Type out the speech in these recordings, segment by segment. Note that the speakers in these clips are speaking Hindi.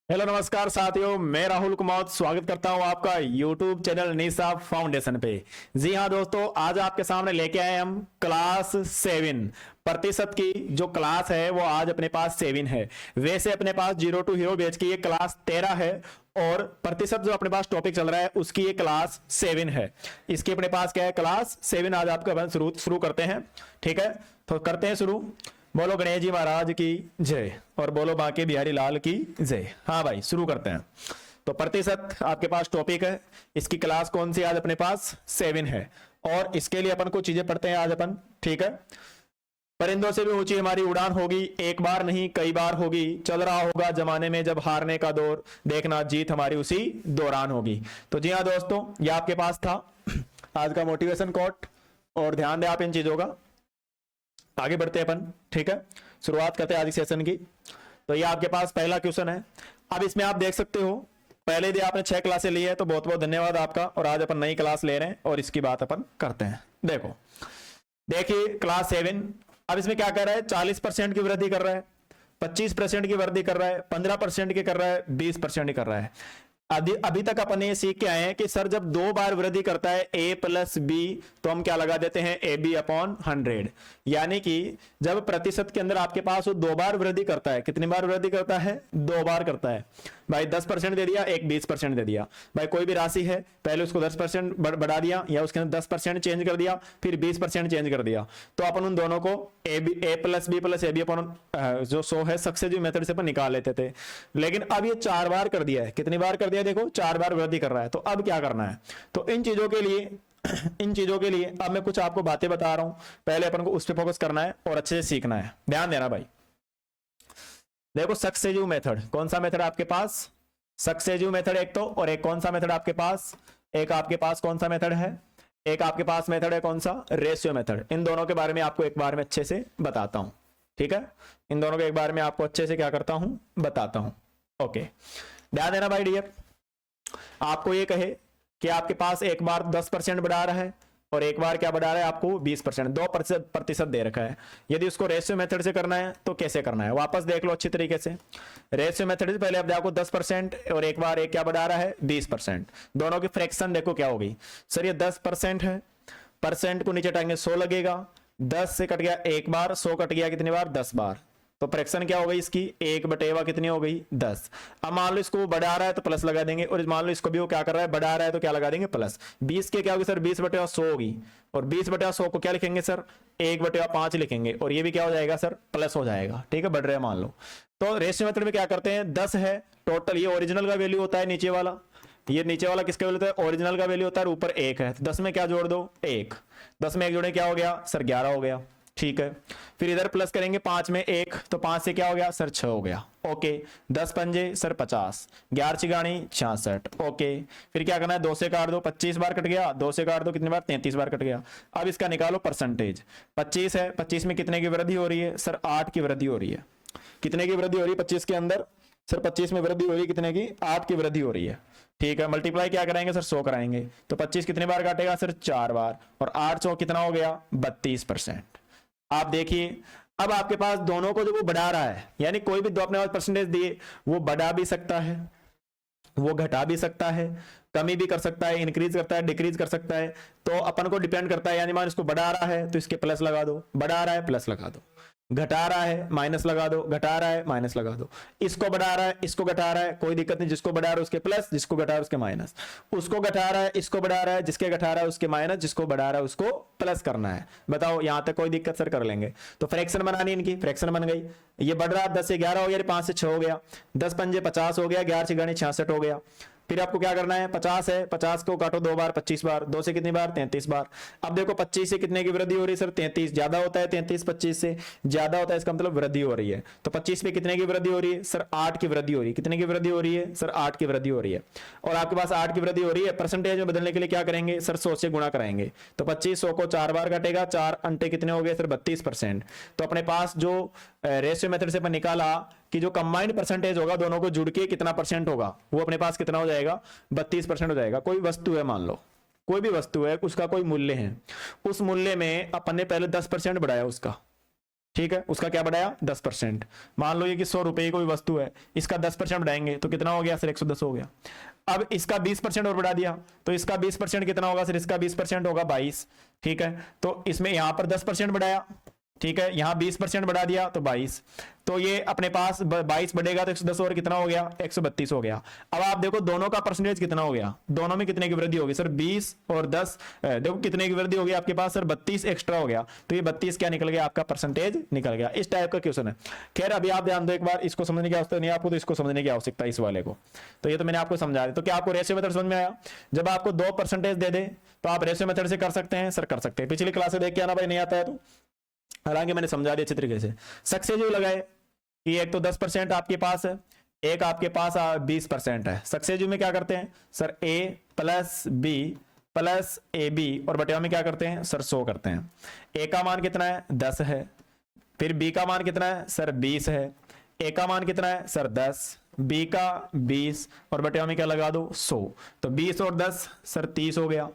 हेलो नमस्कार साथियों, मैं राहुल कुमार स्वागत करता हूं आपका YouTube चैनल निशा फाउंडेशन पे। जी हां दोस्तों, आज आपके सामने लेके आए हम क्लास 7 प्रतिशत की जो क्लास है वो आज अपने पास 7 है। वैसे अपने पास जीरो टू हीरो बैच की ये क्लास 13 है और प्रतिशत जो अपने पास टॉपिक चल रहा है उसकी ये क्लास 7 है। इसकी अपने पास क्या है, क्लास 7 आज आपका अपन शुरू करते हैं। ठीक है, तो करते हैं शुरू। बोलो गणेश जी महाराज की जय और बोलो बांके बिहारी लाल की जय। हाँ भाई, शुरू करते हैं। तो प्रतिशत आपके पास टॉपिक है, इसकी क्लास कौन सी आज अपने पास 7 है और इसके लिए अपन कुछ चीजें पढ़ते हैं आज अपन। ठीक है, परिंदों से भी ऊंची हमारी उड़ान होगी, एक बार नहीं कई बार होगी, चल रहा होगा जमाने में जब हारने का दौर, देखना जीत हमारी उसी दौरान होगी। तो जी हाँ दोस्तों, ये आपके पास था आज का मोटिवेशन कोट और ध्यान दें आप इन चीजों का। आगे बढ़ते हैं अपन। ठीक है, शुरुआत करते हैं आज के सेशन की। तो ये आपके पास पहला क्वेश्चन है। अब इसमें आप देख सकते हो, पहले यदि आपने 6 क्लासें ली है तो बहुत बहुत धन्यवाद आपका, और आज अपन नई क्लास ले रहे हैं और इसकी बात अपन करते हैं। देखो, देखिए क्लास 7। अब इसमें क्या कर रहा है, 40% की वृद्धि कर रहा है, 25% की वृद्धि कर रहा है, 15% की कर रहा है, 20% की कर रहा है। अभी तक अपन ये सीख के आए हैं कि सर जब 2 बार वृद्धि करता है a प्लस बी तो हम क्या लगा देते हैं, ए बी अपॉन 100। यानी कि जब प्रतिशत के अंदर आपके पास वो 2 बार वृद्धि करता है, कितनी बार वृद्धि करता है, 2 बार करता है। भाई 10% दे दिया, एक 20% दे दिया। भाई कोई भी राशि है, पहले उसको 10% बढ़ा दिया या उसके अंदर 10% चेंज कर दिया, फिर 20% चेंज कर दिया, तो अपन उन दोनों को A plus B plus A B upon जो 100 है सक्सेसिव मेथड से अपन निकाल लेते थे। लेकिन अब ये 4 बार कर दिया है। कितनी बार कर दिया, देखो 4 बार वृद्धि कर रहा है। तो अब क्या करना है, तो इन चीजों के लिए अब मैं कुछ आपको बातें बता रहा हूं, पहले अपन को उस पर फोकस करना है और अच्छे से सीखना है। ध्यान देना भाई। देखो सक्सेसिव मेथड, कौन सा मेथड आपके पास, सक्सेसिव मेथड एक तो, और एक कौन सा मेथड आपके पास, एक आपके पास कौन सा मेथड है, एक आपके पास मेथड है कौन सा, रेशियो मेथड। इन दोनों के बारे में आपको एक बार में अच्छे से बताता हूं। ठीक है, इन दोनों के एक बार में आपको अच्छे से क्या करता हूं, बताता हूं। ओके, ध्यान देना भाई डियर। आपको ये कहे कि आपके पास एक बार 10% बढ़ा रहा है और एक बार क्या बढ़ा रहा है आपको 20%, 2% दे रखा है। यदि उसको रेशियो मेथड से करना है तो कैसे करना है, वापस देख लो अच्छी तरीके से। रेशियो मेथड से पहले अब देखो 10% और एक बार एक क्या बढ़ा रहा है 20%, दोनों की फ्रैक्शन देखो क्या होगी। सर ये 10% है, परसेंट को नीचे टाएंगे 100 लगेगा, 10 से कट गया एक बार, 100 कट गया कितनी बार, 10 बार। तो फ्रैक्शन क्या हो गई इसकी, 1/1 कितनी हो गई, 10। अब मान लो इसको बढ़ा रहा है तो प्लस लगा देंगे, और मान लो इसको भी वो क्या कर रहा है, बढ़ा रहा है तो क्या लगा देंगे, प्लस। 20 के क्या होगी सर, 20/100 होगी, और 20/100 को क्या लिखेंगे सर, 1/5 लिखेंगे, और ये भी क्या हो जाएगा सर, प्लस हो जाएगा। ठीक है, बढ़ रहा है मान लो। तो रेशियो मेथड में क्या करते हैं, 10 है टोटल, ये ओरिजिनल का वैल्यू होता है नीचे वाला, ये नीचे वाला किसका वैल्यू होता है, ओरिजिनल का वैल्यू होता है, ऊपर 1 है, तो 10 में क्या जोड़ दो, 1। 10 में 1 जोड़े क्या हो गया सर, 11 हो गया। ठीक है, फिर इधर प्लस करेंगे 5 में 1, तो 5 से क्या हो गया सर, 6 हो गया। ओके, 10 पंजे सर 50, 11 चिगानी 66। ओके, फिर क्या करना है, 2 से काट दो, 25 बार कट गया, 2 से काट दो कितनी बार, 33 बार कट गया। अब इसका निकालो परसेंटेज। 25 है, 25 में कितने की वृद्धि हो रही है सर, 8 की वृद्धि हो रही है। कितने की वृद्धि हो रही है 25 के अंदर सर, 25 में वृद्धि हो रही है कितने की, 8 की वृद्धि हो रही है। ठीक है, मल्टीप्लाई क्या कराएंगे सर, 100 कराएंगे, तो 25 कितनी बार काटेगा सर, 4 बार, और 8 100 कितना हो गया, 32%। आप देखिए, अब आपके पास दोनों को जो वो बढ़ा रहा है, यानी कोई भी दो अपने पास परसेंटेज दिए, वो बढ़ा भी सकता है, वो घटा भी सकता है, कमी भी कर सकता है, इंक्रीज करता है, डिक्रीज कर सकता है। तो अपन को डिपेंड करता है, यानी मान इसको बढ़ा रहा है तो इसके प्लस लगा दो, बढ़ा रहा है प्लस लगा दो, घटा रहा है माइनस लगा दो, घटा रहा है माइनस लगा दो, इसको बढ़ा रहा है इसको घटा रहा है, कोई दिक्कत नहीं, जिसको बढ़ा रहा है उसके प्लस, जिसको घटा रहा है उसके माइनस, उसको घटा रहा है इसको बढ़ा रहा है, जिसके घटा रहा है उसके माइनस, जिसको बढ़ा रहा है उसको प्लस करना है। बताओ यहां तक कोई दिक्कत सर, कर लेंगे। तो फ्रैक्शन बनानी, इनकी फ्रैक्शन बन गई, ये बढ़ रहा है 10 से 11 हो गया, 5 से 6 हो गया, 10 पंजे 50 हो गया, 11 से 66 हो गया। फिर आपको क्या करना है, 50 है, 50 को काटो 2 बार, 25 बार, 2 से कितनी बार, 33 बार। अब देखो 25 से कितने की वृद्धि हो रही है सर, 33 ज्यादा होता है, 33 25 से ज्यादा होता है, इसका मतलब वृद्धि हो रही है। तो 25 में कितने की वृद्धि हो रही है सर, 8 की वृद्धि हो रही है। कितने की वृद्धि हो रही है सर, 8 की वृद्धि हो रही है। और आपके पास 8 की वृद्धि हो रही है, परसेंटेज में बदलने के लिए क्या करेंगे सर, 100 से गुणा कराएंगे, तो 25 100 को 4 बार काटेगा, 4 अंटे कितने हो गए सर, 32%। तो अपने पास जो रेशियो मेथड से अपन निकाला कि जो कंबाइंड परसेंटेज होगा दोनों को जुड़ के कितना परसेंट होगा, वो अपने पास कितना हो जाएगा, 32% हो जाएगा। कोई वस्तु है, मान लो कोई भी वस्तु है, उसका कोई मूल्य है, उस मूल्य में अपन ने पहले 10% बढ़ाया उसका, ठीक है, उसका क्या बढ़ाया 10%। मान लो ये कि 100 रुपए की कोई वस्तु है, इसका 10% बढ़ाएंगे तो कितना हो गया सर 110 हो गया। अब इसका 20% और बढ़ा दिया तो इसका 20% कितना होगा सर, इसका 20% होगा 22। ठीक है, तो इसमें यहां पर 10% बढ़ाया, ठीक है, यहां 20% बढ़ा दिया तो 22, तो ये अपने पास 22 बढ़ेगा तो 110 और कितना हो गया 132 हो गया। अब आप देखो दोनों का परसेंटेज कितना हो गया, दोनों में कितने की वृद्धि होगी सर 20 और 10, देखो कितने की वृद्धि होगी आपके पास सर 32 एक्स्ट्रा हो गया, तो ये 32 क्या निकल गया आपका परसेंटेज निकल गया। इस टाइप का क्वेश्चन है। खैर अभी आप ध्यान दो एक बार, इसको समझने की आवश्यकता नहीं है आपको, तो इसको समझने की आवश्यकता है इस वाले को। तो ये तो मैंने आपको समझा दिया। तो क्या आपको रेशियो मेथड समझ में आया? जब आपको 2% दे दे तो आप रेशियो मेथड से कर सकते हैं सर, कर सकते हैं। पिछली क्लास से देख के आना भाई, नहीं आता है तो, हालांकि मैंने समझा दिया अच्छी तरीके से। सक्सेसिव लगाए कि एक तो 10% आपके पास है, एक आपके पास 20% है। सक्सेसिव में क्या करते हैं sir a plus B plus A B और बटे में क्या करते हैं सर 100 करते हैं। a का मान कितना है 10 है, फिर b का मान कितना है सर 20 है, a का मान कितना है सर 10, b का 20 और बटे में क्या लगा दो 100, तो 20 और 10 सर 30 हो गया।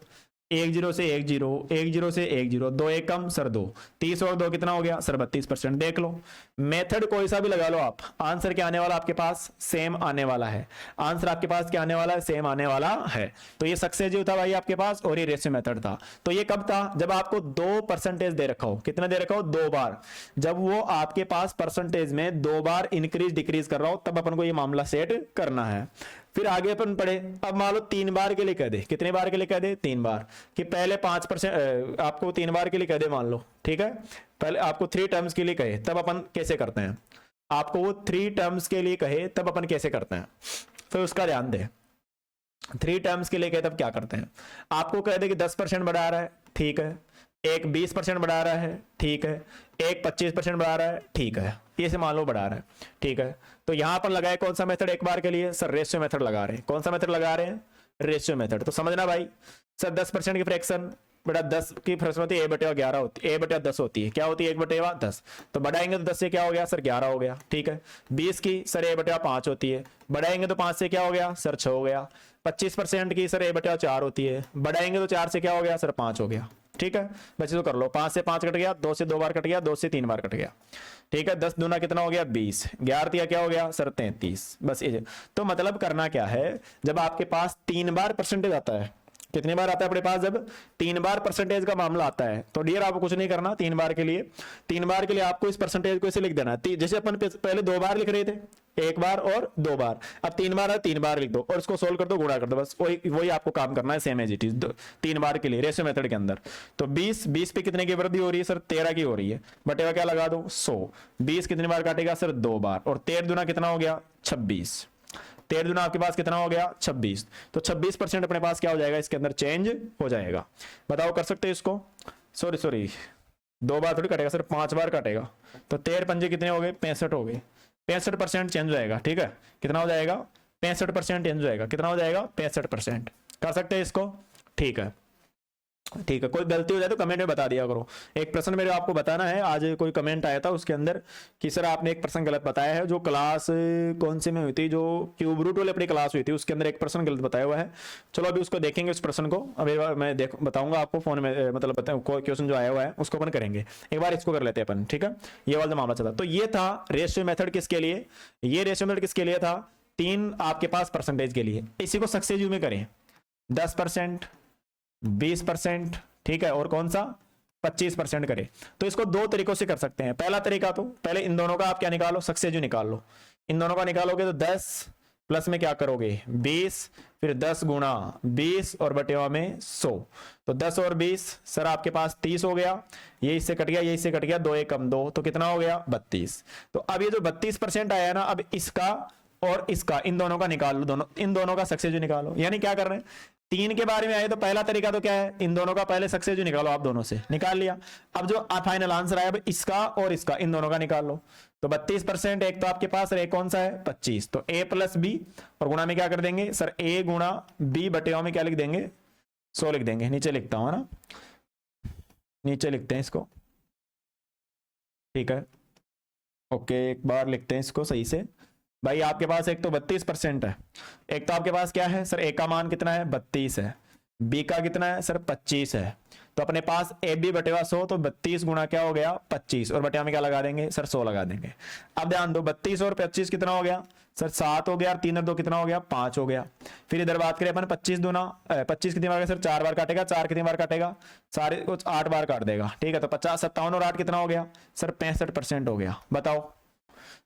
1 0 से 1 0, 1 0 से 1 0, 2 1 कम सर 2, 30 और 2 कितना हो गया सर 32%। देख लो मेथड कोई सा भी लगा लो आप, आंसर क्या आने वाला आपके पास सेम आने वाला है। आंसर आपके पास क्या आने वाला है सेम आने वाला है। तो ये सक्सेसिव था भाई आपके पास और ये रेशियो मेथड था। तो ये कब था जब आपको 2% दे रखा हो, कितना दे रखा हो 2 बार, जब वो आपके पास परसेंटेज में 2 बार इंक्रीज डिक्रीज कर रहा हो तब अपन को ये मामला सेट करना है। फिर आगे अपन पढ़े, अब मान लो 3 बार के लिए कह दे, कितने बार के लिए कह दे 3 बार, कि पहले 5% आपको 3 बार के लिए कह दे मान लो, ठीक है, पहले आपको 3 टर्म्स के लिए कहे तब अपन कैसे करते हैं, आपको वो 3 टर्म्स के लिए कहे तब अपन कैसे करते हैं, फिर उसका ध्यान दे। 3 टर्म्स के लिए कहे तब क्या करते हैं, आपको कह दे कि 10% बढ़ा रहा है, ठीक है, एक 20% बढ़ा रहा है, ठीक है, एक 25% बढ़ा रहा है, ठीक है, ये से मान लो बढ़ा रहा है, ठीक है। तो यहां पर लगाए कौन सा मेथड एक बार के लिए सर रेशियो मेथड लगा रहे हैं। कौन सा मेथड लगा रहे हैं रेशियो मेथड। तो समझना भाई सर 10% की फ्रैक्शन बेटा 10 की फ्रैक्शन होती है a/11 होती है, a/10 होती है, क्या होती है 1/10, तो बढ़ाएंगे तो 10 से क्या हो गया सर 11 हो गया, ठीक है। 20 की सर a/5 होती है, बढ़ाएंगे तो 5 से क्या हो गया सर 6 हो गया। 25% की सर a/4 होती है, बढ़ाएंगे तो 4 से क्या हो गया सर 5 हो गया, ठीक है। बच्चे तो कर लो, 5 से 5 कट गया, 2 से 2 बार कट गया, 2 से 3 बार कट गया, ठीक है। 10 दूना कितना हो गया 20, 11 क्या हो गया सर 33, बस ये। तो मतलब करना क्या है, जब आपके पास 3 बार परसेंटेज आता है, कितनी बार आता है अपने पास, जब 3 बार परसेंटेज का मामला आता है तो डियर आपको कुछ नहीं करना। 3 बार के लिए, 3 बार के लिए आपको इस परसेंटेज को ऐसे लिख देना है, जैसे अपन पहले 2 बार लिख रहे थे, 1 बार और 2 बार, अब 3 बार है 3 बार लिख दो और इसको सोल्व कर दो, गुणा कर दो, बस वही आपको काम करना है, सेम एज इट इज 3 बार के लिए रेशियो मेथड के अंदर। तो 20 पे कितने की वृद्धि हो रही है सर 13 की हो रही है, बटेगा क्या लगा दो 100, 20 कितनी बार काटेगा सर 2 बार, और 13 दूना कितना हो गया 26, 13 दूना आपके पास कितना हो गया 26, तो 26% अपने पास क्या हो जाएगा इसके अंदर चेंज हो जाएगा। बताओ कर सकते हैं इसको, सॉरी 2 बार थोड़ी कटेगा सर 5 बार कटेगा, तो 13 पंजे कितने हो गए 65 हो गए, 65% चेंज हो जाएगा, ठीक है। कितना हो जाएगा 65% चेंज हो जाएगा, कितना हो जाएगा 65%। कर सकते हैं इसको, ठीक है, ठीक है। कोई गलती हो जाए तो कमेंट में बता दिया करो। एक प्रश्न मेरे आपको बताना है, आज कोई कमेंट आया था उसके अंदर कि सर आपने एक प्रश्न गलत बताया है, जो क्लास कौन सी में हुई थी, जो क्यूब रूट वाली अपनी क्लास हुई थी उसके अंदर एक प्रश्न गलत बताया हुआ है। चलो अभी उसको देखेंगे उस प्रश्न को, अभी मैं बताऊंगा आपको फोन में, मतलब क्वेश्चन जो आया हुआ है उसको अपन करेंगे। एक बार इसको कर लेते हैं अपन, ठीक है। ये वाला मामला चला, तो ये था रेशियो मेथड किसके लिए, ये रेशियो मेथड किसके लिए था 3 आपके पास परसेंटेज के लिए। इसी को सक्सेसिव में करें 10%, 20%, ठीक है, और कौन सा 25% करे। तो इसको 2 तरीकों से कर सकते हैं। पहला तरीका, तो पहले इन दोनों का आप क्या निकालो सक्सेसिव निकाल लो, इन दोनों का निकालोगे तो 10 प्लस में क्या करोगे 20, फिर 10 गुणा 20 और बटेवा में 100, तो 10 और 20 सर आपके पास 30 हो गया, ये इससे कट गया, ये इससे कट गया, 2 1 कम 2, तो कितना हो गया 32। तो अब ये जो 32% आया ना, अब इसका और इसका इन दोनों का निकाल लो, दोनों इन दोनों का सक्सेसिव निकालो। यानी क्या कर रहे हैं 3 के बारे में आए तो पहला तरीका तो क्या है, इन दोनों का पहले सक्सेसिव निकालो, आप दोनों से निकाल लिया। अब जो फाइनल आंसर आया इसका और इसका इन दोनों का निकाल लो। तो 32% एक तो आपके पास एक कौन सा है 25, तो a प्लस बी और गुणा में क्या कर देंगे सर a गुणा b बटे में क्या लिख देंगे 100 लिख देंगे। नीचे लिखता हूं ना, नीचे लिखते हैं इसको, ठीक है, ओके। एक बार लिखते हैं इसको सही से भाई। आपके पास एक तो 32% है, एक तो आपके पास क्या है सर a का मान कितना है 32 है, b का कितना है सर 25 है, तो अपने पास ए बी बटेवा 100, तो 32 गुणा क्या हो गया 25, और बटेवा में क्या लगा देंगे सर 100 लगा देंगे। अब ध्यान दो 32 और 25 कितना हो गया सर 7 हो गया, और 3 और 2 कितना हो गया 5 हो गया। फिर इधर बात करें अपन 25 दूना 25 कितनी बार सर 4 बार काटेगा, 4 कितनी बार काटेगा सारे कुछ 8 बार काट देगा, ठीक है। तो 50 57 और 8 कितना हो गया सर 65% हो गया। बताओ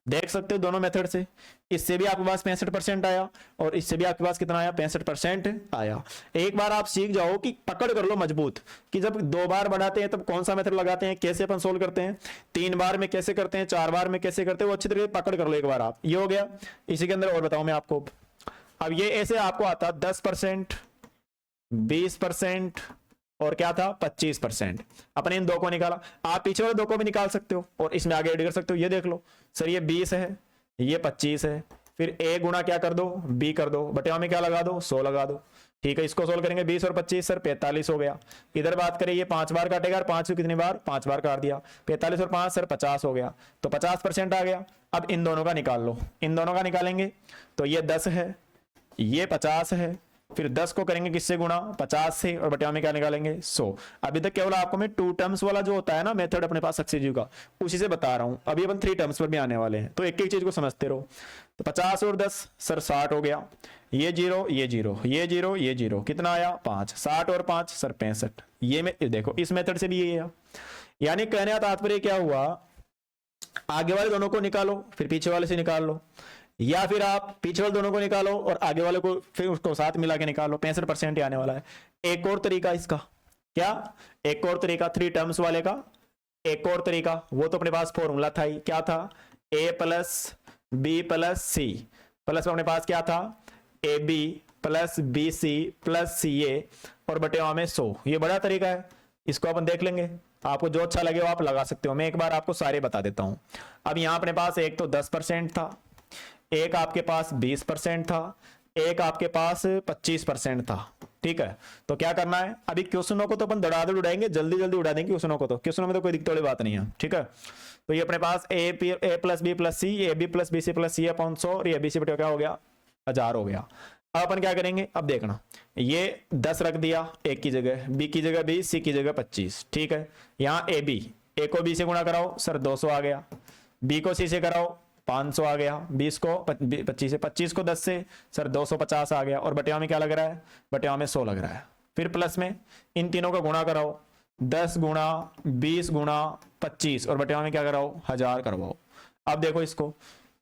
देख सकते हो दोनों मेथड से, इससे भी आपके पास 65% आया और इससे भी आपके पास कितना आया 65% आया। एक बार आप सीख जाओ कि पकड़ कर लो मजबूत, कि जब 2 बार बढ़ाते हैं तब कौन सा मेथड लगाते हैं, कैसे अपन सोल्व करते हैं, 3 बार में कैसे करते हैं, 4 बार में कैसे करते हैं, वो अच्छी तरीके से पकड़ कर लो एक बार आप। ये हो गया। इसी के अंदर और बताऊं मैं आपको, अब ये ऐसे आपको आता 10%, 20% और क्या था 25%। अपने इन दो को निकाला, आप पीछे वाले दो को भी निकाल सकते हो और इसमें आगे ऐड कर सकते हो। ये देख लो सर ये 20 है, ये 25 है, फिर ए गुणा क्या कर दो बी कर दो, बटेवा में क्या लगा दो 100 लगा दो, ठीक है। इसको सोल्व करेंगे 20 और 25 सर 45 हो गया। इधर बात करें ये 5 बार काटेगा, और 5 कितनी बार 5 बार काट दिया, 45 और 5 सर 50 हो गया, तो 50% आ गया। अब इन दोनों का निकाल लो, इन दोनों का निकालेंगे तो ये 10 है, ये 50 है, फिर 10 को करेंगे किससे गुणा 50 से, और बटेवा में क्या निकालेंगे 100। अभी तक केवल आपको मैं 2 टर्म्स वाला जो होता है ना मेथड अपने पास सक्सेसिव का, उसी से बता रहा हूं। अभी अपन 3 टर्म्स पर भी आने वाले हैं, तो एक एक चीज को समझते रहो। तो 50 और 10 सर 60 हो गया, ये 0 ये 0 ये 0 ये 0 कितना आया 5, 60 और 5 सर 65। ये में देखो इस मेथड से भी ये है, यानी कहने का तात्पर्य क्या हुआ, आगे वाले दोनों को निकालो फिर पीछे वाले से निकाल लो, या फिर आप पीछे वाले दोनों को निकालो और आगे वाले को फिर उसको साथ मिला के निकालो, 65% ही आने वाला है। एक और तरीका इसका क्या, एक और तरीका 3 टर्म्स वाले का, एक और तरीका वो तो अपने पास फॉर्मूला था ही, क्या था a plus B plus C, plus अपने पास क्या था A B plus B C plus C A, और बटेवा में 100। ये बड़ा तरीका है, इसको अपन देख लेंगे, आपको जो अच्छा लगे वो आप लगा सकते हो। मैं एक बार आपको सारे बता देता हूं। अब यहां अपने पास एक तो 10% था, एक आपके पास 20% था, एक आपके पास 25% था, ठीक है। तो क्या करना है, अभी क्वेश्चनों को तो अपन धड़ाधड़ उड़ाएंगे, जल्दी जल्दी उड़ा देंगे क्वेश्चनों को, तो क्वेश्चनों में तो कोई दिक्कत वाली बात नहीं है, ठीक है। तो ये अपने पास A plus B plus C, A B plus B C plus C upon 100, और ये बी सी बटे क्या हो गया 1000 हो गया। अब अपन क्या करेंगे, अब देखना ये 10 रख दिया एक की जगह, बी की जगह 20, सी की जगह 25, ठीक है। यहाँ ए बी, ए को बी से गुणा कराओ सर 200 आ गया, बी को सी से कराओ 500 आ गया, 20 को 25 से, 25 को 10 से सर 250 आ गया, और बटेवा में क्या लग रहा है बटेवा में 100 लग रहा है। फिर प्लस में इन तीनों का गुणा कराओ, 10 गुणा 20 गुणा 25, और बटेवा में क्या कराओ 1000 करवाओ। अब देखो इसको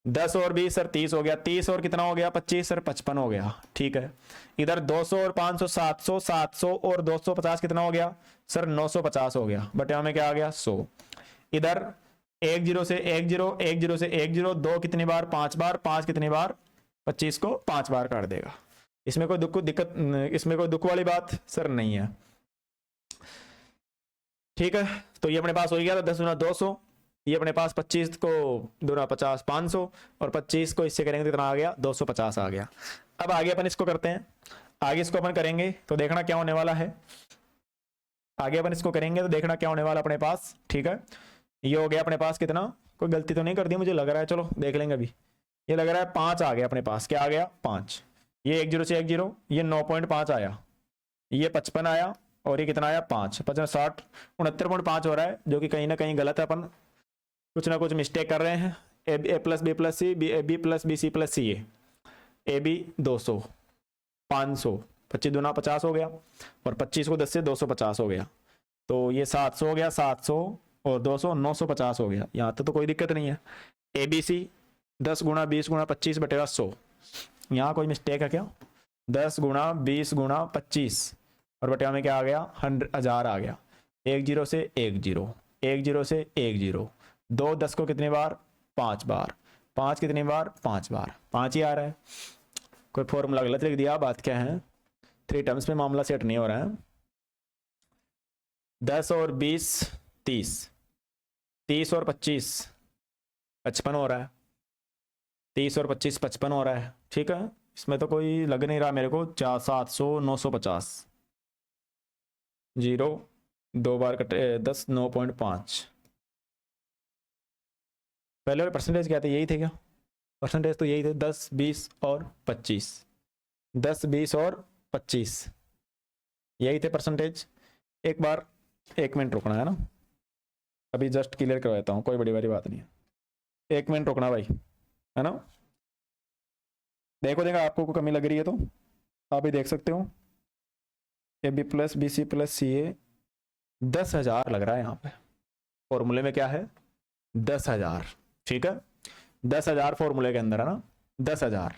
10 और 20 सर 30 हो गया, 30 और कितना हो गया 25 सर 55 हो गया, ठीक है। इधर 200 और 500 700, 700 और 250 कितना हो गया सर 950 हो गया, बटेवा में क्या आ गया 100। इधर 1 0 से 1 0, 1 0 से 1 0, 2 कितनी बार 5 बार, 5 कितनी बार 25 को 5 बार काट देगा। इसमें कोई दिक्कत, इसमें कोई दुख वाली बात सर नहीं है, ठीक है। तो ये अपने पास हो गया 10 गुना 200, ये अपने पास 25 को दूना 50 500, और 25 को इससे करेंगे तो कितना आ गया 250 आ गया। अब आगे अपन इसको करते हैं, आगे इसको अपन करेंगे तो देखना क्या होने वाला है, आगे अपन इसको करेंगे तो देखना क्या होने वाला अपने पास, ठीक है। ये हो गया अपने पास कितना, कोई गलती तो नहीं कर दी मुझे लग रहा है, चलो देख लेंगे अभी। ये लग रहा है 5 आ गया अपने पास, क्या आ गया 5, ये 1 0 से 1 0, ये 9.5 आया, ये 55 आया, और ये कितना आया 5 55 60 69.5 हो रहा है, जो कि कहीं ना कहीं गलत है, अपन कुछ ना कुछ मिस्टेक कर रहे हैं। A plus B plus C, B plus B C plus C A B 200 500, 25 दूना 50 हो गया, और 25 को 10 से 250 हो गया, तो ये 700 हो गया, 700 और 200 950 हो गया। यहाँ तक तो कोई दिक्कत नहीं है। ए बी सी 10 गुणा 20 गुणा 25 बटेगा 100, यहाँ कोई मिस्टेक है क्या, 10 गुणा 20 गुणा 25, और बटेगा में क्या आ गया 1000 आ गया। 1 0 से 1 0, 1 0 से 1 0, 2 10 को कितनी बार 5 बार, 5 कितनी बार 5 बार, 5 ही आ रहा है। कोई फॉर्मूला गलत लिख दिया, बात क्या है 3 टर्म्स में मामला सेट नहीं हो रहा है। 10 और 20 30, 30 और 25 55 हो रहा है, 30 और 25 55 हो रहा है, ठीक है। इसमें तो कोई लग नहीं रहा मेरे को, 700 950 0 2 बार कटे 10 9.5, पहले वाले परसेंटेज क्या थे यही थे क्या, परसेंटेज तो यही थे 10 20 और 25, 10 20 और 25 यही थे परसेंटेज। एक बार एक मिनट रुकना है ना, अभी जस्ट क्लियर करवाता हूँ, कोई बड़ी बड़ी बात नहीं है, एक मिनट रुकना भाई, है ना। देखो देखो आपको कोई कमी लग रही है तो आप भी देख सकते हो। A B plus B C plus C A 10,000 लग रहा है यहाँ पे, फॉर्मूले में क्या है 10,000, ठीक है 10,000 फॉर्मूले के अंदर है ना 10,000,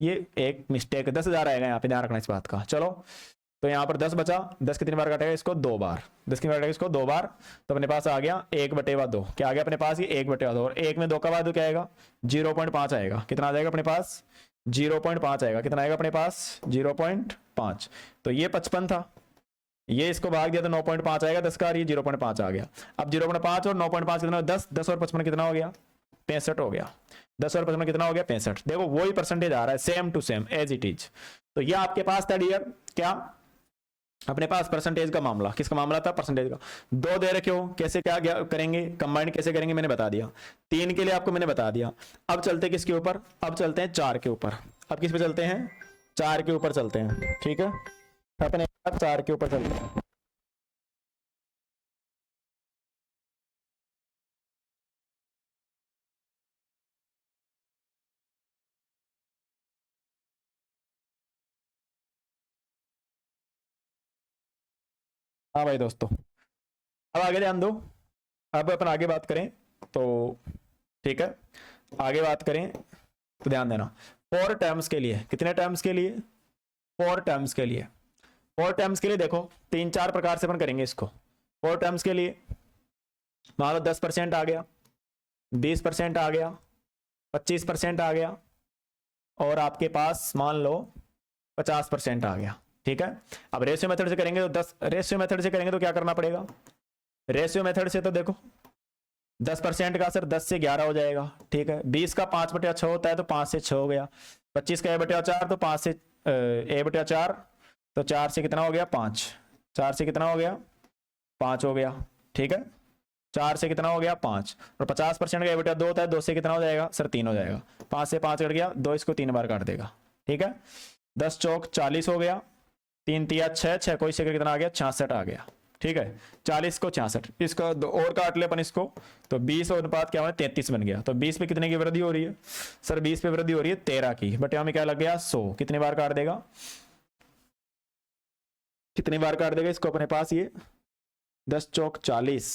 ये एक मिस्टेक है, 10,000 आएगा यहाँ पे, ध्यान रखना इस बात का। चलो तो यहाँ पर 10 बचा, 10 कितनी बार काटेगा इसको 2 बार, 10 कितनी बार काटेगा इसको 2 बार, तो अपने पास आ गया 1/2, क्या आ गया अपने पास ये 1/2, और 1 में 2 का बाद क्या आएगा 0.5 आएगा, कितना आ जाएगा अपने पास 0.5 आएगा, कितना आएगा अपने पास 0.5, तो ये 55 था, ये इसको भाग दिया तो 9.5 आएगा 10 का, ये 0.5 आ गया। अब 0.5 और 9.5 कितना 10, 10 और 55 कितना हो गया 65 हो गया, 10 और 55 कितना हो गया 65, देखो वही परसेंटेज आ रहा है same to same as it is. तो ये आपके पास था डियर क्या अपने पास परसेंटेज का मामला, किसका मामला था परसेंटेज का। 2 दे रखे हो, कैसे क्या करेंगे कंबाइंड कैसे करेंगे मैंने बता दिया, 3 के लिए आपको मैंने बता दिया। अब चलते किसके ऊपर, अब चलते हैं 4 के ऊपर, अब किस पे चलते हैं 4 के ऊपर चलते हैं, ठीक है अपने 4 के ऊपर चलते हैं। हाँ भाई दोस्तों, अब आगे ध्यान दो, अब अपन आगे बात करें तो ठीक है, आगे बात करें तो ध्यान देना 4 टर्म्स के लिए, कितने टर्म्स के लिए 4 टर्म्स के लिए, 4 टर्म्स के लिए देखो 3-4 प्रकार से अपन करेंगे इसको। 4 टर्म्स के लिए मान लो 10% आ गया, 20% आ गया, 25% आ गया, और आपके पास मान लो 50% आ गया, ठीक है। अब रेशियो मेथड से करेंगे तो 10, रेशियो मेथड से करेंगे तो क्या करना पड़ेगा, रेशियो मेथड से तो देखो 10% का सर 10 से 11 हो जाएगा, ठीक है 20 का 5/6 होता है तो 5 से 6 हो गया, 25 का a/4 तो 5 से a/4, तो 4 से कितना हो गया 5, 4 से कितना हो गया 5 हो गया, ठीक है 4 से कितना हो गया 5, और 50% का a/2 होता है, 2 से कितना हो जाएगा सर 3 हो जाएगा, 5 से 5 कट गया, 2 इसको 3 बार काट देगा, ठीक है 10 चौक 40 हो गया, 3 तिया 6, 6 कोई से कितना आ गया 66 आ गया, ठीक है 40 को 66, इसका और काट ले अपन इसको, तो 20 और अनुपात क्या हुआ 33 बन गया, तो 20 पे कितने की वृद्धि हो रही है सर 20 पे वृद्धि हो रही है 13 की, बट यहाँ में क्या लग गया 100, कितनी बार काट देगा, कितनी बार काट देगा इसको अपने पास ये 10 चौक 40,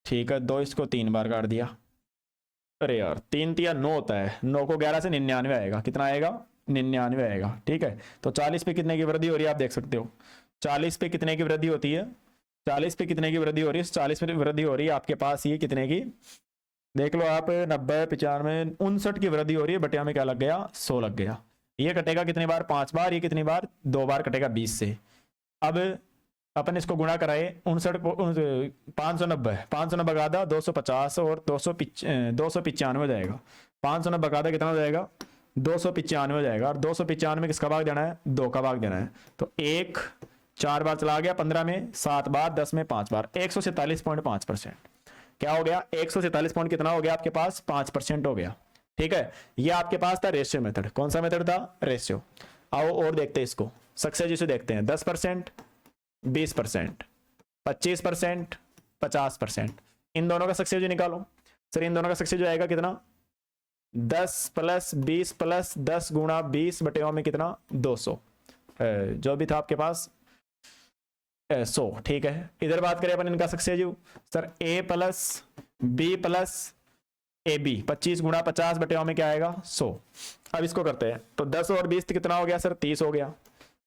ठीक है 2 इसको 3 बार काट दिया, अरे यार 3 तिया 9 होता है, 9 को 11 से 99 आएगा, कितना आएगा 99 आएगा, ठीक है तो 40 पे कितने की वृद्धि हो रही है आप देख सकते हो, 40 पे कितने की वृद्धि होती है, 40 पे कितने की वृद्धि हो रही है 40 पे वृद्धि हो रही है आपके पास ये कितने की, देख लो आप 90 95 59 की वृद्धि हो रही है, बट यहाँ में क्या लग गया 100 लग गया, ये कटेगा कितनी बार 5 बार, ये कितनी बार 2 बार कटेगा 20 से। अब अपन इसको गुणा कराए 59 को 590, 590 का आधा 250 और 295 हो जाएगा, 590 का आधा कितना हो जाएगा 295 हो जाएगा, और 295 किसका भाग देना है 2 का भाग देना है, तो 1 4 बार चला गया, 15 में 7 बार, 10 में 5 बार, 147.5%, क्या हो गया 147 पॉइंट कितना हो गया आपके पास 5% हो गया, ठीक है। ये आपके पास था रेशियो मेथड, कौन सा मेथड था रेशियो। आओ और देखते हैं इसको सक्सेस जिसे देखते हैं 10%, 20%, 25%, 50%, इन दोनों का सक्सेस निकालो सर, इन दोनों का सक्सेस आएगा कितना 10 + 20 + 10 गुणा 20 बटे में कितना 200, जो भी था आपके पास 100, ठीक है। इधर बात करें अपन इनका successive sir a + b + ab 25 गुणा 50 बटे में क्या आएगा 100। अब इसको करते हैं तो 10 और 20 कितना हो गया सर 30 हो गया,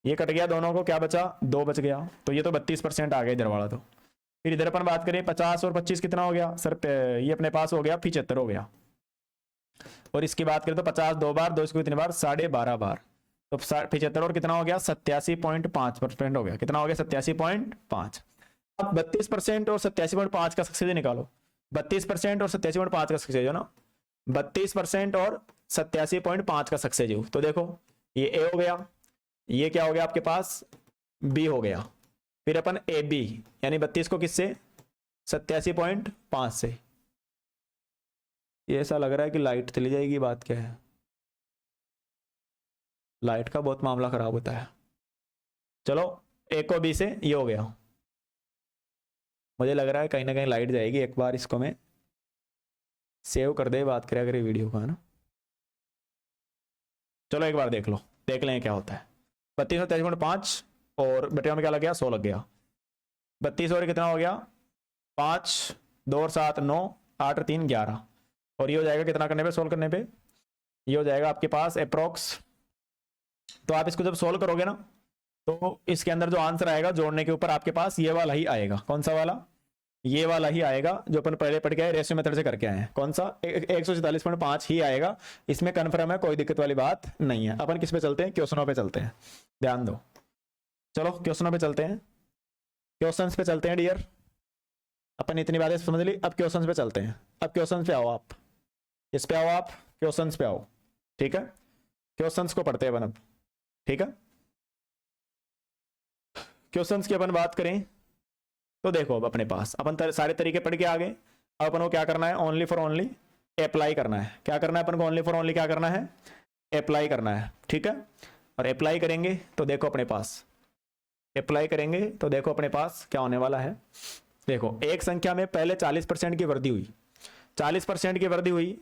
ये कट गया दोनों को, क्या बचा 2 बच गया, तो ये तो 32% आ गया इधर वाला। तो फिर इधर अपन बात करें 50 और 25 कितना हो गया सर, ये अपने पास हो गया 75 हो गया, और इसकी बात करें तो 50 2 बार, 2 इसको कितनी बार 12.5 बार, तो 75 और कितना हो गया 87.5% हो गया, कितना हो गया 87.5। अब 32% और 87.5 का सक्सेस निकालो, 32% और 87.5 का सक्सेस हो ना, 32% और 87.5 का सक्सेस हो, तो देखो ये ए हो गया, ये क्या हो गया आपके पास बी हो गया, फिर अपन ए बी यानी 32 को किससे 87.5 से। ये ऐसा लग रहा है कि लाइट चली जाएगी, बात क्या है, लाइट का बहुत मामला खराब होता है। चलो ए को बी से ये हो गया, मुझे लग रहा है कहीं ना कहीं लाइट जाएगी। एक बार इसको मैं सेव कर दे, बात करें अगर वीडियो का, है ना। चलो एक बार देख लो, देख लें क्या होता है। 3223.5 और बटिया में क्या लग गया, 100 लग गया। 32 और कितना हो गया, 5 2 और 7 9 8 और 3 11। और ये हो जाएगा कितना करने पे, सोल्व करने पे, ये हो जाएगा आपके पास अप्रोक्स। तो आप इसको जब सोल्व करोगे ना, तो इसके अंदर जो आंसर आएगा जोड़ने के ऊपर आपके पास ये वाला ही आएगा। कौन सा वाला, ये वाला ही आएगा जो अपन पहले पढ़ के आए, रेशियो मेथड से करके आए हैं। कौन सा, 144.5 ही आएगा। इसमें कन्फर्म है, कोई दिक्कत वाली बात नहीं है। अपन किस पे चलते हैं, क्वेश्चनों पे चलते हैं, ध्यान दो। चलो क्वेश्चनों पे चलते हैं, क्वेश्चंस पे चलते हैं डियर। अपन इतनी बातें समझ ली, अब क्वेश्चंस पे चलते हैं। अब क्वेश्चंस पे आओ आप, इस पे आओ आप, क्वेश्चंस पे आओ, ठीक है। क्वेश्चंस को पढ़ते हैं अपन अब, ठीक है। क्वेश्चंस की अपन बात करें तो देखो, अब अपने पास अपन सारे तरीके पढ़ के आ गए। अब अपन को क्या करना है, ओनली फॉर ओनली अप्लाई करना है। क्या करना है अपन को, ओनली फॉर ओनली क्या करना है, अप्लाई करना है, ठीक है। और अप्लाई करेंगे तो देखो अपने पास, अप्लाई करेंगे तो देखो अपने पास क्या होने वाला है। देखो एक संख्या में पहले 40% की वृद्धि हुई, 40% की वृद्धि हुई,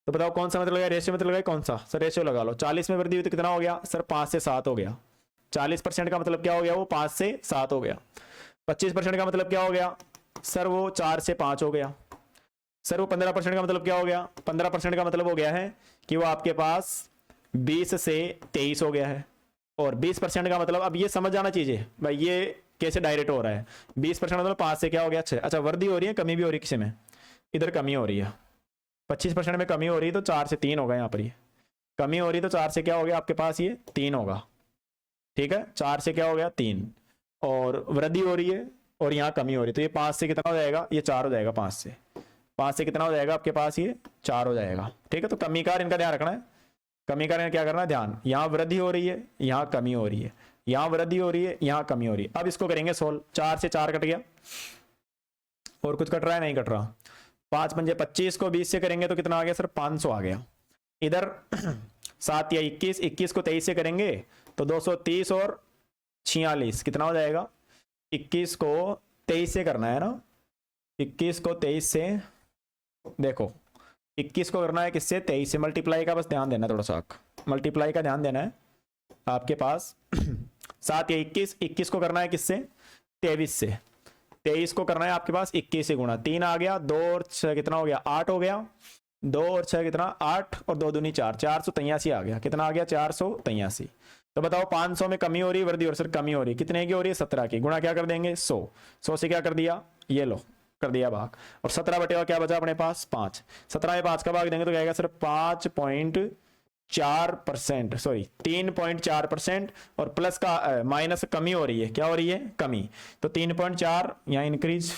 तो बताओ कौन सा मतलब लगाए, रेशियो मतलब लगाए, कौन सा सर, रेशियो लगा लो। 40 में वृद्धि हुई तो कितना हो गया सर, 5 से 7 हो गया। 40% का मतलब क्या हो गया, वो 5 से 7 हो गया। 25% का मतलब क्या हो गया सर, वो 4 से 5 हो गया। सर वो 15% का मतलब क्या हो गया, 15% का मतलब हो गया है कि वो आपके पास 20 से 23 हो गया है। और 20% का मतलब, अब ये समझ जाना चाहिए भाई, ये कैसे डायरेक्ट हो रहा है। 20% मतलब 5 से क्या हो गया 6। अच्छा वृद्धि हो रही है, कमी भी हो रही है, किसी में इधर कमी हो रही है। 25% में कमी हो रही है तो 4 से 3 होगा यहाँ पर, ये कमी हो रही है तो 4 से क्या हो गया आपके पास, ये 3 होगा, ठीक है। 4 से क्या हो गया 3, और वृद्धि हो रही है और यहाँ कमी हो रही है, तो ये 5 से कितना हो जाएगा, ये 4 हो जाएगा। 5 से कितना हो जाएगा आपके पास, ये 4 हो जाएगा, ठीक है। तो कमी कार इनका ध्यान रखना है, कमी कार क्या करना है ध्यान, यहाँ वृद्धि हो रही है, यहाँ कमी हो रही है, यहाँ वृद्धि हो रही है, यहाँ कमी हो रही है। अब इसको करेंगे सोल्व। 4 से 4 कट गया, और कुछ कट रहा है, नहीं कट रहा। 5 पंजे 25 को 20 से करेंगे तो कितना आ गया सर, 500 आ गया। इधर 7 या 21, 21 को 23 से करेंगे तो 230 और 46 कितना हो जाएगा, 21 को 23 से करना है ना, 21 को 23 से, देखो 21 को करना है किससे, 23 से। मल्टीप्लाई का बस ध्यान देना, थोड़ा सा मल्टीप्लाई का ध्यान देना है आपके पास। 7 या 21, 21 को करना है किससे, 23 से। 23 को करना है आपके पास 21 से गुणा, 3 आ गया, 2 और 6 कितना हो गया, 8 हो गया। 2 और 6 कितना, 8 और 2 दूनी 4, 483 आ गया। कितना आ गया, 483। तो बताओ 500 में कमी हो रही है, वृद्धि और सर कमी हो रही है, कितने की हो रही है, 17 की। गुणा क्या कर देंगे, 100। 100 से क्या कर दिया, ये लो कर दिया भाग, और 17 बटे क्या बचा अपने पास, 5। 17 में 5 का भाग देंगे तो क्या आएगा सर, 5.4%, सॉरी 3.4%, और प्लस का माइनस कमी हो रही है, क्या हो रही है, कमी। तो 3.4 यहाँ इंक्रीज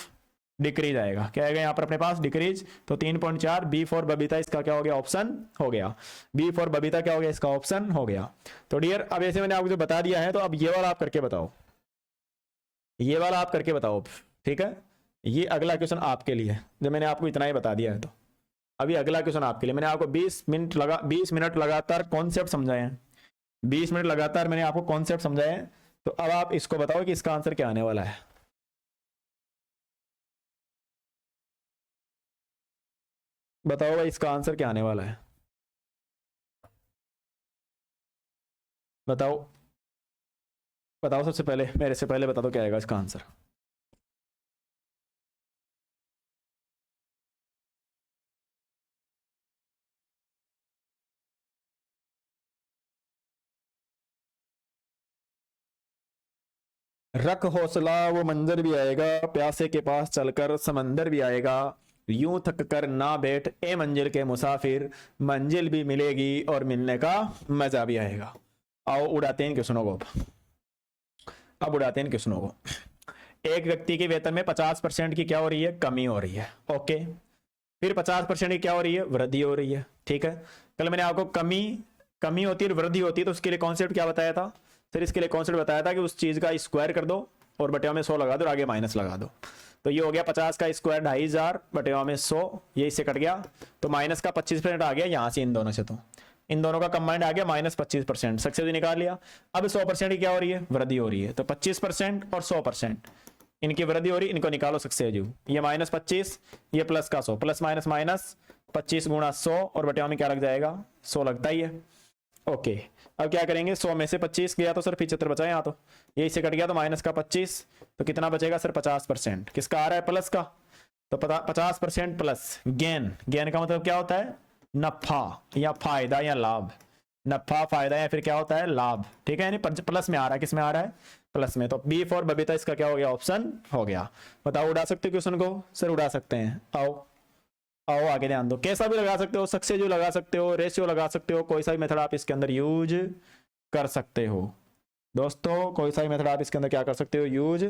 डिक्रीज आएगा, क्या आएगा यहाँ पर अपने पास, डिक्रीज। तो 3.4, बी फॉर बबीता इसका क्या हो गया, ऑप्शन हो गया। बी फॉर बबीता क्या हो गया, इसका ऑप्शन हो गया। तो डियर अब ऐसे मैंने आपको जो बता दिया है, तो अब ये वाला आप करके बताओ, ये वाला आप करके बताओ, ठीक है। ये अगला क्वेश्चन आपके लिए, जब मैंने आपको इतना ही बता दिया है, तो अभी अगला क्वेश्चन आपके लिए। मैंने आपको 20 मिनट लगातार कॉन्सेप्ट समझाए हैं, 20 मिनट लगातार मैंने आपको कॉन्सेप्ट समझाए हैं। तो अब आप इसको बताओ कि इसका आंसर क्या आने वाला है। बताओ भाई इसका आंसर क्या आने वाला है, बताओ बताओ। सबसे पहले मेरे से पहले बता दो क्या आएगा इसका आंसर। रख हौसला वो मंजर भी आएगा, प्यासे के पास चलकर समंदर भी आएगा, यूं थक कर ना बैठ ए मंजिल के मुसाफिर, मंजिल भी मिलेगी और मिलने का मजा भी आएगा। आओ उड़ाते हैं क्वेश्चनों को, अब उड़ाते हैं क्वेश्चनों को। एक व्यक्ति के वेतन में 50% की क्या हो रही है, कमी हो रही है, ओके। फिर 50% की क्या हो रही है, वृद्धि हो रही है, ठीक है। कल मैंने आपको कमी होती है, वृद्धि होती है, तो उसके लिए कॉन्सेप्ट क्या बताया था सर, इसके लिए कॉन्सेप्ट बताया था कि उस चीज का स्क्वायर कर दो और बटेवा में 100 लगा दो और आगे माइनस लगा दो। तो ये हो गया 50 का स्क्वायर 2500 बटेवा में 100, ये इससे कट गया, तो माइनस का 25% आ गया यहाँ से, इन दोनों से, तो इन दोनों का कंबाइंड आ गया -25%, सक्सेस निकाल लिया। अब 100% की क्या हो रही है, वृद्धि हो रही है, तो 25% और 100%, इनकी वृद्धि हो रही, इनको निकालो सक्सेस यू। ये -25, ये प्लस का 100, प्लस माइनस माइनस 25 गुणा 100 और बटे में क्या लग जाएगा 100 लगता ही है। ओके, अब क्या करेंगे 100 में से 25 गया तो सर 75 बचा यहाँ, तो ये इससे कट गया तो माइनस का 25, तो कितना बचेगा सर 50%। किसका आ रहा है प्लस का, तो 50% प्लस गेन। गेन का मतलब क्या होता है नफा या फायदा या लाभ, नफा फायदा या फिर क्या होता है लाभ, ठीक है। यानी प्लस में आ रहा है, किस में आ रहा है प्लस में। तो बी फॉर बबीता इसका क्या हो गया ऑप्शन हो गया। बताओ उड़ा सकते हो क्वेश्चन को, सर उड़ा सकते हैं। आओ आओ आगे ध्यान दो, कैसा भी लगा सकते हो, सक्सेस लगा सकते हो, रेशियो लगा सकते हो, कोई सा भी मेथड आप इसके अंदर यूज कर सकते हो दोस्तों, कोई सा भी मेथड आप इसके अंदर क्या कर सकते हो यूज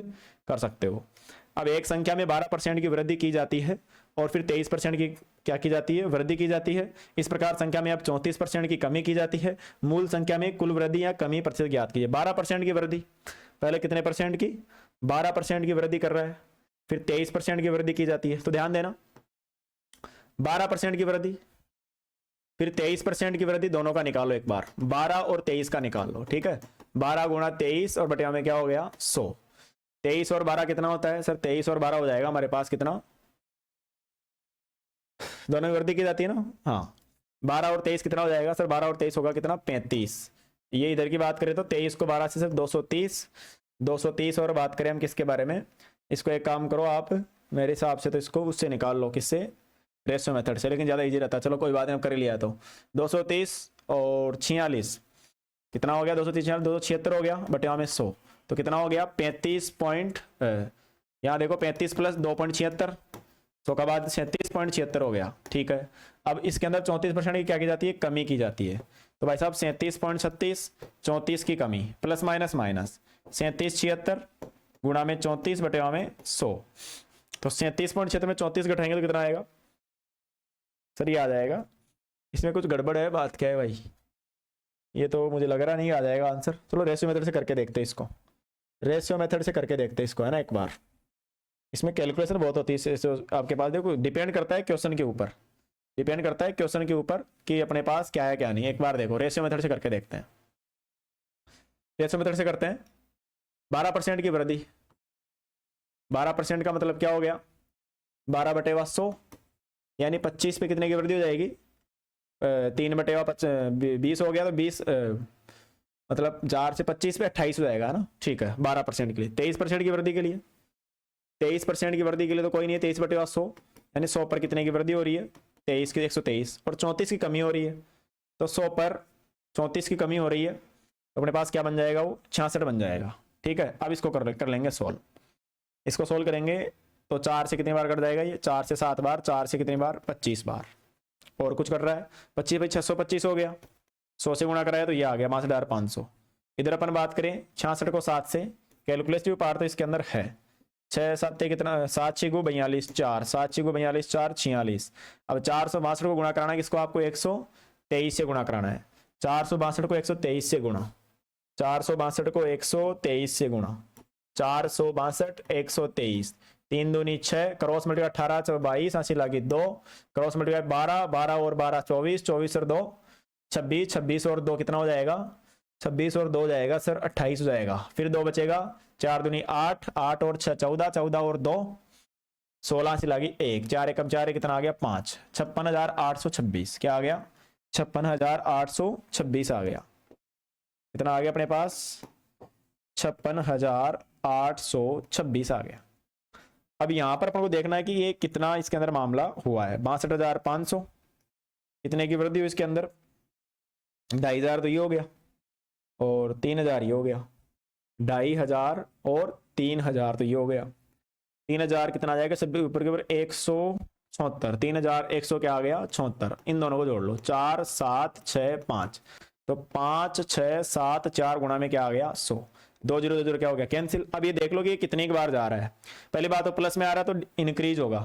कर सकते हो। अब एक संख्या में 12% की वृद्धि की जाती है और फिर 23% की क्या की जाती है वृद्धि की जाती है। इस प्रकार संख्या में अब 34% की कमी की जाती है। मूल संख्या में कुल वृद्धि या कमी प्रतिशत ज्ञात कीजिए। 12% की वृद्धि, पहले कितने परसेंट की 12% की वृद्धि कर रहा है, फिर 23% की वृद्धि की जाती है। तो ध्यान देना 12% की वृद्धि फिर 23% की वृद्धि, दोनों का निकालो एक बार, 12 और 23 का निकाल लो, ठीक है। 12 गुणा 23 और बटे में क्या हो गया 100। 23 और 12 कितना होता है सर 23 और 12 हो जाएगा हमारे पास कितना, दोनों की वृद्धि की जाती है ना, हाँ 12 और 23 कितना हो जाएगा सर 12 और 23 होगा कितना 35। ये इधर की बात करें तो 23 को 12 से सर 230 और बात करें हम किसके बारे में, इसको एक काम करो आप मेरे हिसाब से तो इसको उससे निकाल लो, किससे रेशियो मेथड से, लेकिन ज़्यादा इजी रहता है। चलो कोई बात नहीं कर लिया, तो 230 और 46 कितना हो गया 230 276 हो गया बटे में 100, तो कितना हो गया 35 पॉइंट, यहाँ देखो 35 प्लस 2.76, 100 का बाद 37.76 हो गया, ठीक है। अब इसके अंदर 34% की क्या की जाती है कमी की जाती है, तो भाई साहब 37.36 34 की कमी प्लस माइनस माइनस 37.76 गुणा में 34 बटे में 100, तो 37.76 में 34 घटाएंगे तो कितना आएगा सर, ये आ जाएगा। इसमें कुछ गड़बड़ है, बात क्या है भाई, ये तो मुझे लग रहा नहीं आ जाएगा आंसर। चलो रेशियो मेथड से करके देखते हैं इसको, रेशियो मेथड से करके देखते हैं इसको, है ना एक बार। इसमें कैलकुलेशन बहुत होती है, आपके पास देखो डिपेंड करता है क्वेश्चन के ऊपर, डिपेंड करता है क्वेश्चन के ऊपर कि अपने पास क्या है क्या नहीं। एक बार देखो रेशियो मेथड से करके देखते हैं, रेशियो मेथड से करते हैं। 12% की वृद्धि, 12% का मतलब क्या हो गया 12 बटे 100, यानी 25 पे कितने की वृद्धि हो जाएगी 3 बटे 20 हो गया, तो 20 मतलब 4 से 25 पे 28 हो जाएगा ना, ठीक है 12% के लिए। 23% की वृद्धि के लिए, 23% की वृद्धि के लिए तो कोई नहीं है, 23 बटे 100 यानी 100 पर कितने की वृद्धि हो रही है 23 की 123, और 34 की कमी हो रही है, तो 100 पर 34 की कमी हो रही है, तो अपने पास क्या बन जाएगा वो 66 बन जाएगा, ठीक है। अब इसको कर लेंगे सोल्व, इसको सोल्व करेंगे तो 4 से कितनी बार कट जाएगा ये 4 से 7 बार, 4 से कितनी बार 25 बार, और कुछ कर रहा है 25 भाई 625 हो गया, 100 से गुणा कराया तो ये आ गया 62,500। इधर अपन बात करें 66 को 7 से, कैलकुलेटिव पार्ट तो इसके अंदर है, 6 7 कितना 7 6 को 42 4, 7 6 को 42 4 46। अब 462 को गुणा कराना है किसको आपको 123 से गुणा कराना है, 462 को 123 से गुणा, 462 को 123 से गुणा, 462 123, 3 दूनी 6, क्रॉस मल्टीप्लाई 18 22 80 लागी 2, क्रॉस मल्टीप्लाई 12 12 और 12 24, 24 और 2 26, 26 और 2 कितना हो जाएगा 26 और 2 हो जाएगा सर 28 हो जाएगा, फिर 2 बचेगा, 4 दूनी 8 8 और 6 14, 14 और 2 16 से लागी 1, 4 एकम 4 कितना आ गया 5, 56,826, क्या आ गया 56,826 आ गया, कितना आ गया अपने पास 56,826 आ गया। अब यहां पर अपन को देखना है कि ये कितना इसके अंदर मामला हुआ है, 62,500 कितने की वृद्धि हुई इसके अंदर 2,500 तो ये हो गया, और 3,000 ये हो गया, 2,500 और 3,000 तो ये हो गया, 3,000 कितना आ जाएगा सब ऊपर के ऊपर 176, 3,100 क्या आ गया 76, इन दोनों को जोड़ लो 4 7 6 5, तो 5 6 7 4 गुणा में क्या आ गया 100, 2 0 2 0 क्या हो गया कैंसिल। अब ये देख लो कि ये कितने की बार जा रहा है, पहली बात तो प्लस में आ रहा है तो इंक्रीज होगा,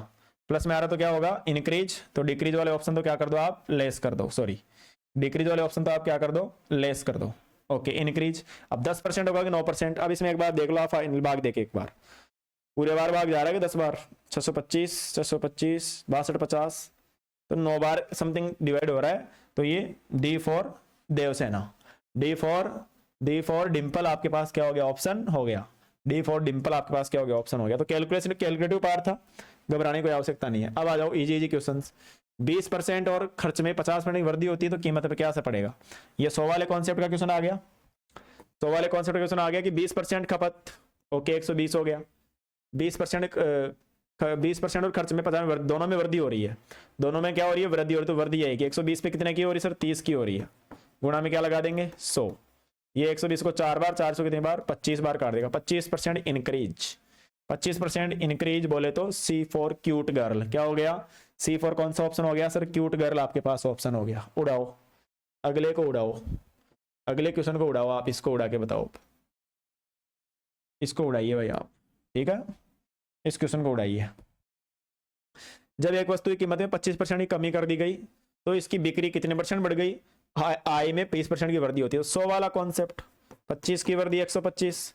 प्लस में आ रहा तो क्या होगा इंक्रीज, तो डिक्रीज वाले ऑप्शन तो क्या कर दो आप लेस कर दो, सॉरी डिक्रीज वाले ऑप्शन तो आप क्या कर दो लेस कर दो, ओके इंक्रीज। अब 10% होगा कि 9%, अब इसमें एक बार देख लो आप फाइनल भाग देखे एक बार, पूरे बार भाग जा रहा है कि 10 बार 625 625 62 50, तो 9 बार समथिंग डिवाइड हो रहा है, तो ये D for Devsena, D for Dimple आपके पास क्या हो गया ऑप्शन हो गया, डी फॉर डिम्पल आपके पास क्या हो गया, ऑप्शन हो गया। तो कैलकुलेशन कैलकुलेटिव पार्ट था, घबराने की कोई आवश्यकता नहीं है। अब आ जाओ इजी इजी क्वेश्चन। 20% और खर्च में 50% की वृद्धि होती है तो कीमत पे क्या असर पड़ेगा। ये 100 वाले कॉन्सेप्ट का क्वेश्चन आ गया। 100 वाले कॉन्सेप्ट का क्वेश्चन आ गया कि 20% खपत, ओके 120 हो गया। 20% 20% और खर्च में 50 दोनों में वृद्धि हो रही है। दोनों में क्या हो रही है, वृद्धि हो रही है। तो वृद्धि आएगी 120 पे कितने की हो रही है सर, 30 की हो रही है। गुणा में क्या लगा देंगे, 100। ये 120 को 4 बार, 400 कितने बार, 25 बार काट देगा। 25% इंक्रीज, 25% इंक्रीज बोले तो सी फॉर क्यूट गर्ल क्या हो गया, सी फॉर कौन सा ऑप्शन हो गया सर, क्यूट गर्ल आपके पास ऑप्शन हो गया। उड़ाओ, अगले को उड़ाओ, अगले क्वेश्चन को उड़ाओ। आप इसको उड़ा के बताओ, इसको उड़ाइए भाई आप, ठीक है, इस क्वेश्चन को उड़ाइए। जब एक वस्तु की कीमत में 25% की कमी कर दी गई तो इसकी बिक्री कितने परसेंट बढ़ गई, आय में 20% की वृद्धि होती है। 100 वाला कॉन्सेप्ट, 25 की वृद्धि 125,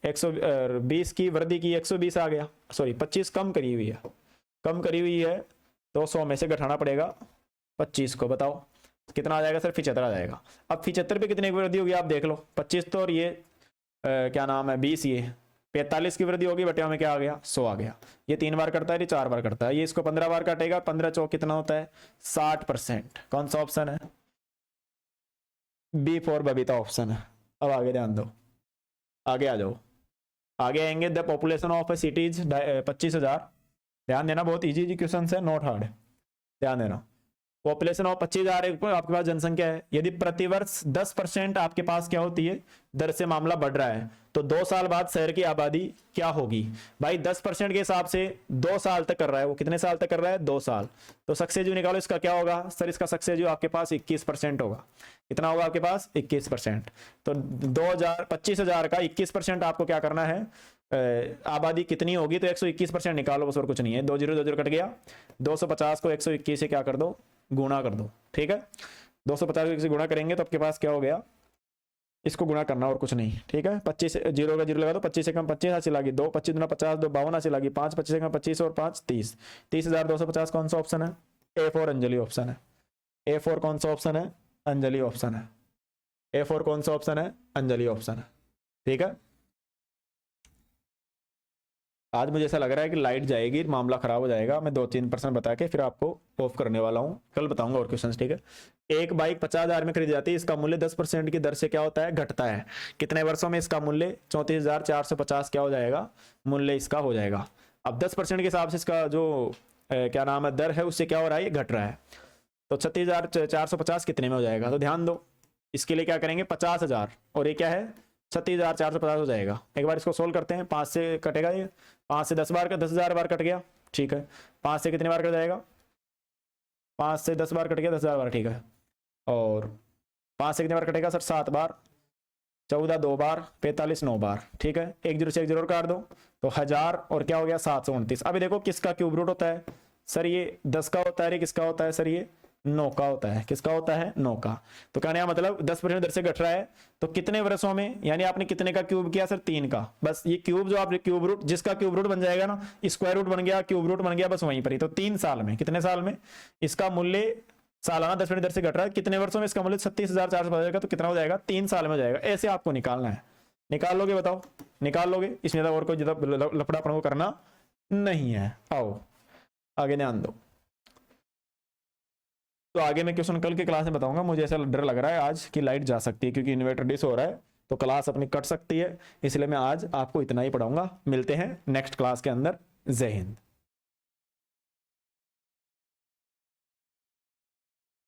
120 की वृद्धि की 120 आ गया, सॉरी 25 कम करी हुई है, कम करी हुई है तो 100 में से घटाना पड़ेगा 25 को। बताओ कितना आ जाएगा सर, 75 आ जाएगा। अब 75 पे कितने की वृद्धि होगी आप देख लो, 25 तो, और ये क्या नाम है 20, ये 45 की वृद्धि होगी, बटे में क्या आ गया 100 आ गया। ये 3 बार करता है, ये 4 बार करता है, ये इसको 15 बार काटेगा, 15 चौक कितना होता है 60%। कौन सा ऑप्शन है, बी फॉर बबीता ऑप्शन है। अब आगे ध्यान दो, आगे आ जाओ, आगे आएंगे। The population of A cities 25,000। ध्यान देना, बहुत इजी इजी क्वेश्चन है, नॉट हार्ड, ध्यान देना। पॉपुलेशन ऑफ 25,000 आपके पास जनसंख्या है। यदि प्रतिवर्ष 10% आपके पास क्या होती है दर से मामला बढ़ रहा है तो 2 साल बाद शहर की आबादी क्या होगी। भाई 10% के हिसाब से 2 साल तक कर रहा है, वो कितने साल तक कर रहा है, 2 साल। तो सक्सेसिव निकालो, इसका क्या होगा सर, इसका सक्सेसिव आपके पास 21% होगा। कितना होगा आपके पास 21%। तो 25,000 का 21% आपको क्या करना है, आबादी कितनी होगी, तो 121% निकालो बस, और कुछ नहीं है। 2 0 2 0 कट गया, 250 को 121 से क्या कर दो, गुणा कर दो, ठीक है। 250 से गुणा करेंगे तो आपके पास क्या हो गया, इसको गुणा करना और कुछ नहीं, ठीक है। 25 0 का 0 लगा दो, 25 से कम 25 हासिल आ गई, 2 25 दूना 50, 2 52 हासिल आ गई, 5 25 से कम 25 और 5 30, 30,250 कौन सा ऑप्शन है, ए फॉर अंजलि ऑप्शन है। ए फॉर कौन सा ऑप्शन है, अंजलि ऑप्शन है। ए फॉर कौन सा ऑप्शन है, अंजलि ऑप्शन है, ठीक है। आज मुझे ऐसा लग रहा है कि लाइट जाएगी, मामला खराब हो जाएगा। मैं 2-3% बता के फिर आपको ऑफ करने वाला हूँ, कल बताऊंगा और क्वेश्चन, ठीक है। एक बाइक 50,000 में खरीदी जाती है, इसका मूल्य 10% की दर से क्या होता है, घटता है। कितने वर्षों में इसका मूल्य 34,450 क्या हो जाएगा, मूल्य इसका हो जाएगा। अब 10% के हिसाब से इसका जो क्या नाम है दर है, उससे क्या हो रहा है, ये घट रहा है। तो 36,450 कितने में हो जाएगा, तो ध्यान दो, इसके लिए क्या करेंगे 50,000 और ये क्या है 36,450 हो जाएगा। एक बार इसको सोल्व करते हैं, 5 से कटेगा, ये 5 से 10 बार का 10,000 बार कट गया, ठीक है। 5 से कितने बार कट जाएगा, 5 से 10 बार कट गया, 10,000 बार, ठीक है। और 5 से कितने बार कटेगा सर, 7 बार, 14 2 बार, 45 9 बार, ठीक है। 1 0 से 1 0 काट दो तो 1000 और क्या हो गया 729। अभी देखो किसका क्यूब रूट होता है सर, ये 10 का होता है, ये किसका होता है सर, ये 9 का होता है। किसका होता है, 9 का। तो कहने का मतलब 10% दर से घट रहा है, तो कितने वर्षों में, यानी आपने कितने का क्यूब किया सर, 3 का। बस ये क्यूब जो आपने क्यूब रूट, जिसका क्यूब रूट बन जाएगा ना, स्क्वायर रूट बन गया, क्यूब रूट बन गया, बस वहीं पर ही। तो 3 साल में, कितने साल में इसका मूल्य सालाना 10% दर से घट रहा है, कितने वर्षों में इसका मूल्य 36,450 का, तो कितना हो जाएगा 3 साल में हो जाएगा। ऐसे आपको निकालना है, निकाल लोगे, बताओ निकाल लोगे, इसमें और कोई लफड़ापन को करना नहीं है। आओ आगे ध्यान दो। तो आगे मैं क्वेश्चन कल के क्लास में बताऊंगा। मुझे ऐसा डर लग रहा है आज कि लाइट जा सकती है, क्योंकि इन्वर्टर डिस हो रहा है तो क्लास अपनी कट सकती है, इसलिए मैं आज आपको इतना ही पढ़ाऊंगा। मिलते हैं नेक्स्ट क्लास के अंदर। जय हिंद।